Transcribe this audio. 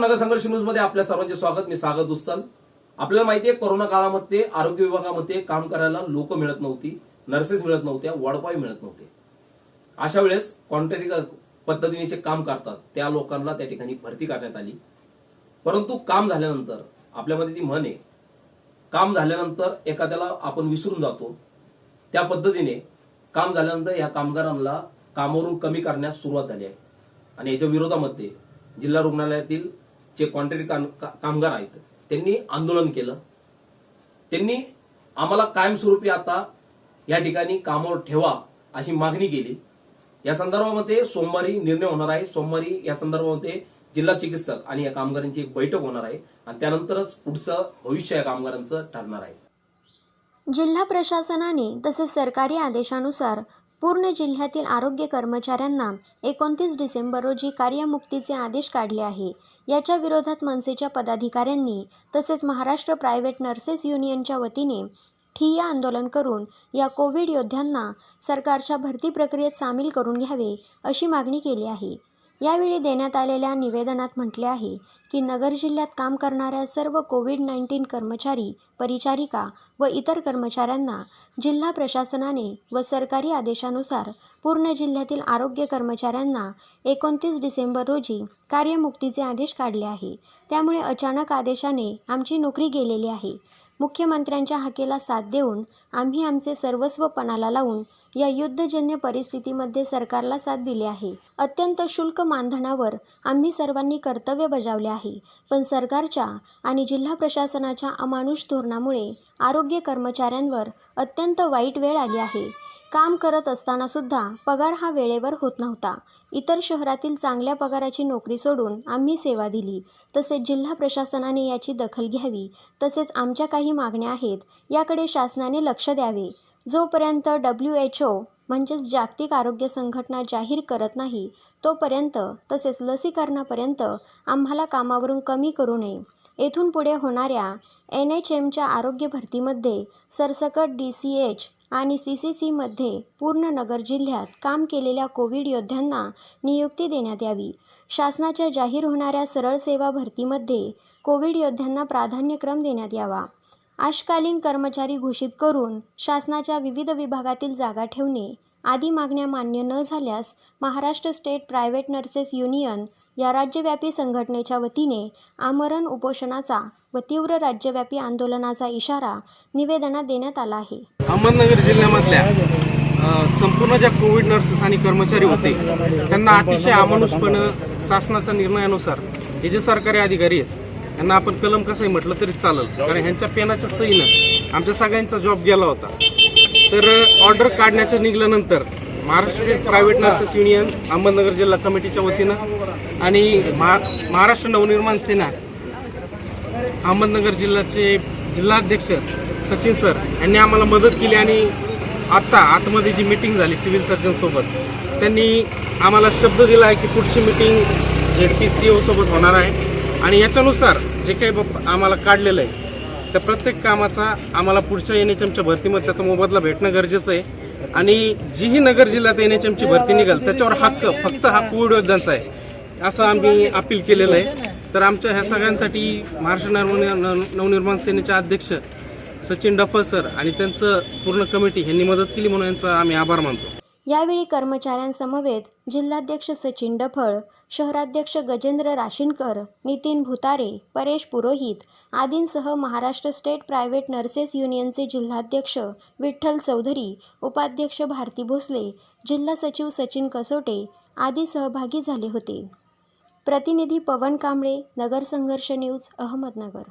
नगर संघर्ष न्यूज मध्ये आपल्या सर्वांचे स्वागत। मी सागर दुस्सल। आपल्याला माहिती आहे कोरोना काळामध्ये आरोग्य विभागामध्ये काम करायला लोक मिळत नव्हती, नर्सेस मिळत नव्हत्या, वॉर्डबॉय मिळत नव्हते। अशा वेळेस कॉन्ट्रॅक्ट पद्धतीने जे काम करतात त्या लोकांना त्या ठिकाणी भरती करण्यात आली। परंतु काम झाल्यानंतर आपल्यामध्ये ती म्हण आहे, काम झाल्यानंतर एखाद्याला आपण विसरून जातो, त्या पद्धतीने काम झाल्यानंतर या कामगारांना कामावरून कमी करण्यास सुरुवात झाली आहे। आणि याच्या विरोधामध्ये जिल्हा रुग्णालयातील जे कॉन्ट्रॅक्ट कामगार आहेत त्यांनी आंदोलन केलं। त्यांनी आम्हाला कायमस्वरूपी आता या ठिकाणी कामावर ठेवा अशी मागणी केली। या संदर्भामध्ये सोमवारी निर्णय होणार आहे। सोमवारी या संदर्भामध्ये जिल्हा चिकित्सक आणि या कामगारांची एक बैठक होणार आहे आणि त्यानंतरच पुढचं भविष्य या कामगारांचं ठरणार आहे। जिल्हा प्रशासनाने तसेच सरकारी आदेशानुसार पूर्ण जिल्ह्यातील आरोग्य कर्मचाऱ्यांना 29 डिसेंबर रोजी कार्यमुक्तीचे आदेश काढले आहे। याच्या विरोधात मनसेच्या पदाधिकाऱ्यांनी तसेच महाराष्ट्र प्रायव्हेट नर्सेस युनियनच्या वतीने ठिय्या आंदोलन करून या कोविड योद्ध्यांना सरकारच्या भरती प्रक्रियेत सामील करून घ्यावे अशी मागणी केली आहे। यावेळी देण्यात आलेल्या निवेदनात म्हटले आहे की नगर जिल्ह्यात काम करणाऱ्या सर्व कोविड-19 कर्मचारी, परिचारिका व इतर कर्मचाऱ्यांना जिल्हा प्रशासनाने व सरकारी आदेशानुसार पूर्ण जिल्ह्यातील आरोग्य कर्मचाऱ्यांना 29 डिसेंबर रोजी कार्यमुक्तीचे आदेश काढले आहे। त्यामुळे अचानक आदेशाने आमची नोकरी गेलेली आहे। मुख्यमंत्र्यांच्या हाकेला साथ देऊन आम्ही आमचे सर्वस्व पणाला लावून या युद्धजन्य परिस्थितीमध्ये सरकारला साथ दिली आहे। अत्यंत शुल्क मानधनावर आम्ही सर्वांनी कर्तव्य बजावले आहे, पण सरकारच्या आणि जिल्हा प्रशासनाच्या अमानुष धोरणामुळे आरोग्य कर्मचाऱ्यांवर अत्यंत वाईट वेळ आली आहे। काम करत असताना सुद्धा पगार हा वेळेवर होत नव्हता। इतर शहरातील चांगल्या पगाराची नोकरी सोडून आम्ही सेवा दिली। तसेच जिल्हा प्रशासनाने याची दखल घ्यावी। तसेच आमच्या काही मागण्या आहेत, याकडे शासनाने लक्ष द्यावे। जोपर्यंत WHO म्हणजेच जागतिक आरोग्य संघटना जाहीर करत नाही तोपर्यंत तसेच लसीकरणापर्यंत आम्हाला कामावरून कमी करू नये। येथून पुढे होणाऱ्या NHMच्या आरोग्य भरतीमध्ये सरसकट DCH आणि CCC मध्ये पूर्ण नगर जिल्ह्यात काम केलेल्या कोविड योद्ध्यांना नियुक्ती देण्यात यावी। शासनाच्या जाहीर होणाऱ्या सरळ सेवा भरतीमध्ये कोविड योद्ध्यांना प्राधान्यक्रम देण्यात यावा। अंशकालीन कर्मचारी घोषित करून शासनाच्या विविध विभागातील जागा ठेवणे आदी मागण्या मान्य न झाल्यास Maharashtra state private nurses union या राज्यव्यापी संघटनेच्या वतीने आमरण उपोषणाचा व तीव्र राज्यव्यापी आंदोलनाचा इशारा निवेदनात देण्यात आला आहे। अहमदनगर जिल्ह्यामधल्या संपूर्ण ज्या कोविड नर्सेस आणि कर्मचारी होते त्यांना अतिशय अमानुषपणे शासनाच्या निर्णयानुसार हे जे सरकारी अधिकारी आहेत यांना आपण कलम कसंही म्हटलं तरी चालेल, कारण ह्यांच्या पेनाच्या सहीनं आमच्या सगळ्यांचा जॉब गेला होता। तर ऑर्डर काढण्याच्या निघाल्यानंतर Maharashtra private nurses union Ahmednagar जिल्हा कमिटीच्या वतीनं आणि महाराष्ट्र नवनिर्माण सेना अहमदनगर जिल्ह्याचे जिल्हाध्यक्ष सचिन सर यांनी आम्हाला मदत केली आणि आतमध्ये जी मीटिंग झाली सिव्हिल सर्जन सोबत त्यांनी आम्हाला शब्द दिला आहे की पुढची मीटिंग ZPCO सोबत होणार आहे आणि याच्यानुसार जे काही आम्हाला काढलेलं आहे त्या प्रत्येक कामाचा आम्हाला पुढच्या NHMच्या भरतीमध्ये त्याचा मोबदला भेटणं गरजेचं आहे। आणि जीही नगर जिल्ह्यात NHMची भरती निघाल त्याच्यावर हक्क फक्त हा कोविड योद्ध्यांचा आहे असं आम्ही अपील केलेलं आहे। तर आमच्या ह्या सगळ्यांसाठी महाराष्ट्र नवनिर्माण सेनेचे अध्यक्ष सचिन डफळ सर आणि त्यांचं पूर्ण कमिटी यांनी मदत केली म्हणून यांचा आम्ही आभार मानतो। यावेळी कर्मचाऱ्यांसमवेत जिल्हाध्यक्ष सचिन डफळ, शहराध्यक्ष गजेंद्र राशीनकर, नितीन भुतारे, परेश पुरोहित आदींसह महाराष्ट्र स्टेट प्रायव्हेट नर्सेस युनियनचे जिल्हाध्यक्ष विठ्ठल चौधरी, उपाध्यक्ष भारती भोसले, जिल्हा सचिव सचिन कसोटे आदी सहभागी झाले होते। प्रतिनिधी पवन कांबळे, नगर संघर्ष न्यूज, अहमदनगर।